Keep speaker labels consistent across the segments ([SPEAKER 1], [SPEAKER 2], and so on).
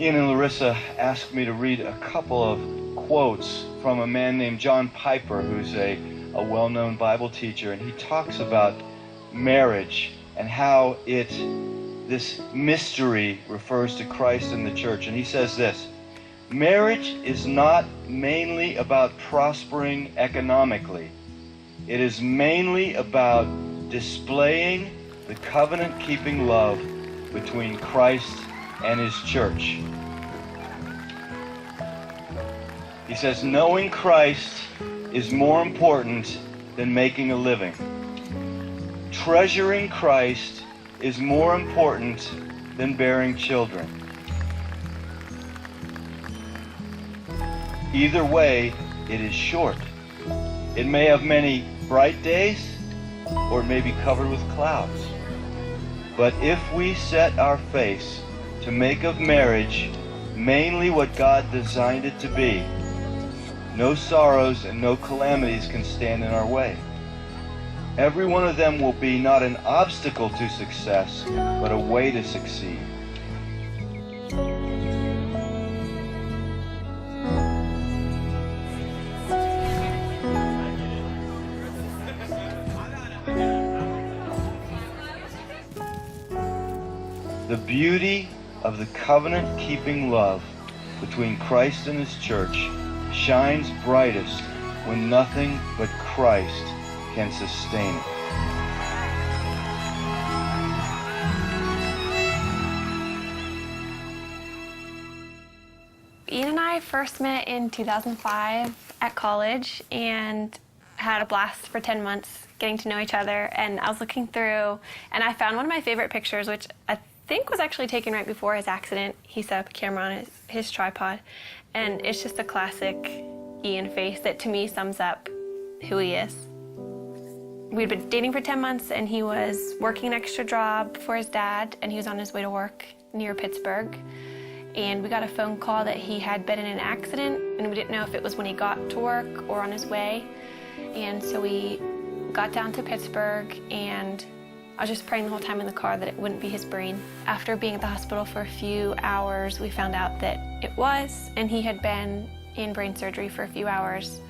[SPEAKER 1] Ian and Larissa asked me to read a couple of quotes from a man named John Piper, who's a well-known Bible teacher, and he talks about marriage and how this mystery refers to Christ and the church. And he says this: marriage is not mainly about prospering economically. It is mainly about displaying the covenant-keeping love between Christ and his church. He says, knowing Christ is more important than making a living. Treasuring Christ is more important than bearing children. Either way, it is short. It may have many bright days, or it may be covered with clouds. But if we set our face to make of marriage mainly what God designed it to be, no sorrows and no calamities can stand in our way. Every one of them will be not an obstacle to success, but a way to succeed. The beauty of the covenant-keeping love between Christ and his church shines brightest when nothing but Christ can sustain it.
[SPEAKER 2] Ian and I first met in 2005 at college and had a blast for 10 months getting to know each other. And I was looking through and I found one of my favorite pictures, which I think was actually taken right before his accident. He set up a camera on his tripod, and it's just a classic Ian face that to me sums up who he is. We'd been dating for 10 months and he was working an extra job for his dad, and he was on his way to work near Pittsburgh. And we got a phone call that he had been in an accident, and we didn't know if it was when he got to work or on his way. And so we got down to Pittsburgh, and I was just praying the whole time in the car that it wouldn't be his brain. After being at the hospital for a few hours, we found out that it was, and he had been in brain surgery for a few hours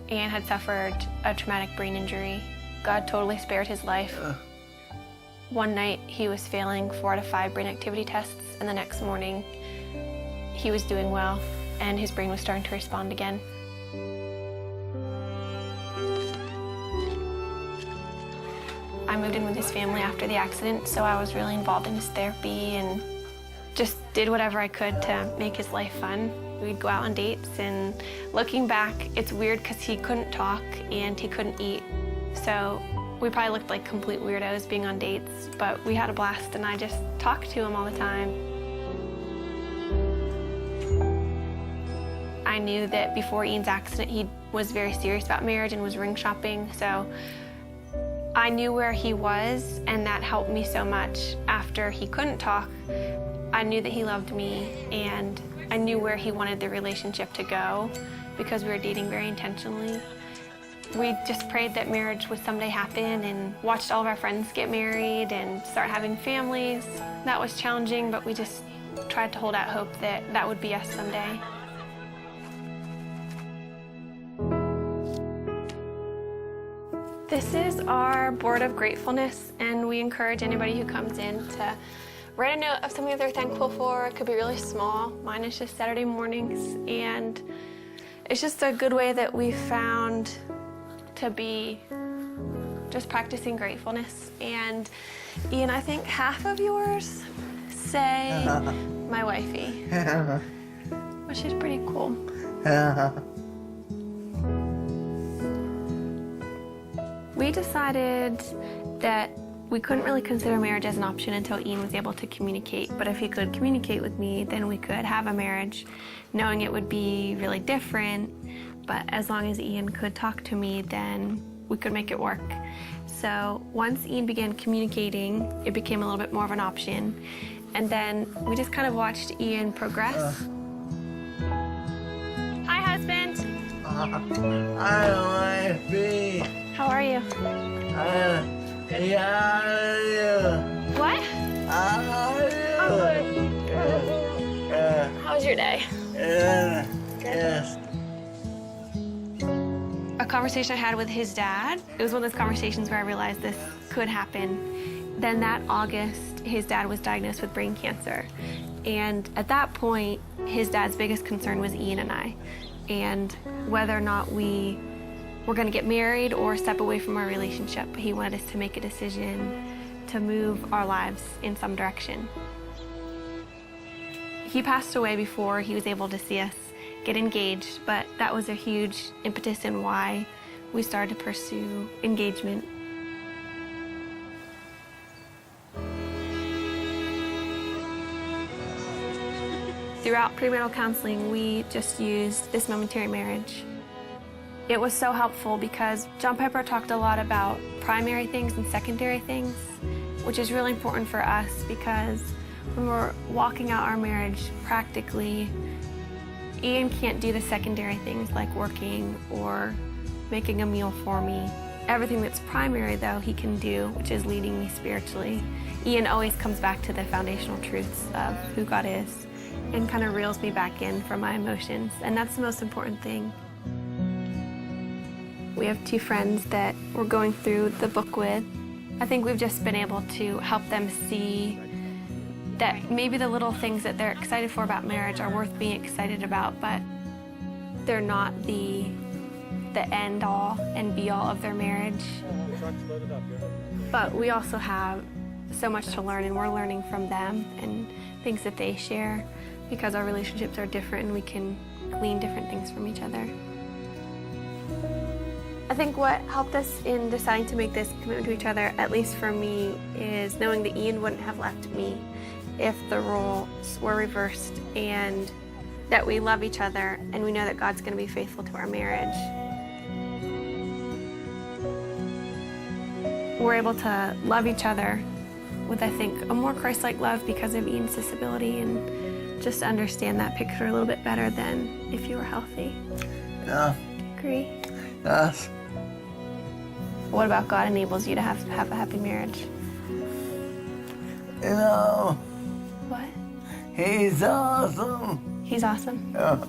[SPEAKER 2] and had suffered a traumatic brain injury. God totally spared his life. One night he was failing 4 out of 5 brain activity tests, and the next morning he was doing well and his brain was starting to respond again. I moved in with his family after the accident, so I was really involved in his therapy and just did whatever I could to make his life fun. We'd go out on dates, and looking back, it's weird because he couldn't talk and he couldn't eat. So we probably looked like complete weirdos being on dates, but we had a blast, and I just talked to him all the time. I knew that before Ian's accident, he was very serious about marriage and was ring shopping, so I knew where he was, and that helped me so much. After he couldn't talk, I knew that he loved me, and I knew where he wanted the relationship to go because we were dating very intentionally. We just prayed that marriage would someday happen and watched all of our friends get married and start having families. That was challenging, but we just tried to hold out hope that that would be us someday. This is our board of gratefulness, and we encourage anybody who comes in to write a note of something that they're thankful for. It could be really small. Mine is just Saturday mornings, and it's just a good way that we found to be just practicing gratefulness. And Ian, I think half of yours say my wifey, which is pretty cool. We decided that we couldn't really consider marriage as an option until Ian was able to communicate, but if he could communicate with me, then we could have a marriage, knowing it would be really different, but as long as Ian could talk to me, then we could make it work. So once Ian began communicating, it became a little bit more of an option, and then we just kind of watched Ian progress. Hi, husband.
[SPEAKER 3] Hi, wifey.
[SPEAKER 2] How are you?
[SPEAKER 3] Yeah, how are you?
[SPEAKER 2] What?
[SPEAKER 3] How are you?
[SPEAKER 2] I'm good. was your day?
[SPEAKER 3] Yes.
[SPEAKER 2] A conversation I had with his dad, it was one of those conversations where I realized this could happen. Then that August, his dad was diagnosed with brain cancer. And at that point, his dad's biggest concern was Ian and I, and whether or not we were going to get married or step away from our relationship. He wanted us to make a decision to move our lives in some direction. He passed away before he was able to see us get engaged, but that was a huge impetus in why we started to pursue engagement. Throughout premarital counseling, we just used this momentary marriage. It was so helpful because John Piper talked a lot about primary things and secondary things, which is really important for us because when we're walking out our marriage practically, Ian can't do the secondary things like working or making a meal for me. Everything that's primary, though, he can do, which is leading me spiritually. Ian always comes back to the foundational truths of who God is and kind of reels me back in from my emotions, and that's the most important thing. We have 2 friends that we're going through the book with. I think we've just been able to help them see that maybe the little things that they're excited for about marriage are worth being excited about, but they're not the end all and be all of their marriage. But we also have so much to learn, and we're learning from them and things that they share because our relationships are different and we can glean different things from each other. I think what helped us in deciding to make this commitment to each other, at least for me, is knowing that Ian wouldn't have left me if the roles were reversed, and that we love each other and we know that God's going to be faithful to our marriage. We're able to love each other with, I think, a more Christ-like love because of Ian's disability, and just to understand that picture a little bit better than if you were healthy.
[SPEAKER 3] Yeah.
[SPEAKER 2] Do you agree?
[SPEAKER 3] Yes.
[SPEAKER 2] What about God enables you to have a happy marriage?
[SPEAKER 3] You know,
[SPEAKER 2] What?
[SPEAKER 3] he's awesome.
[SPEAKER 2] He's awesome.
[SPEAKER 3] Yeah.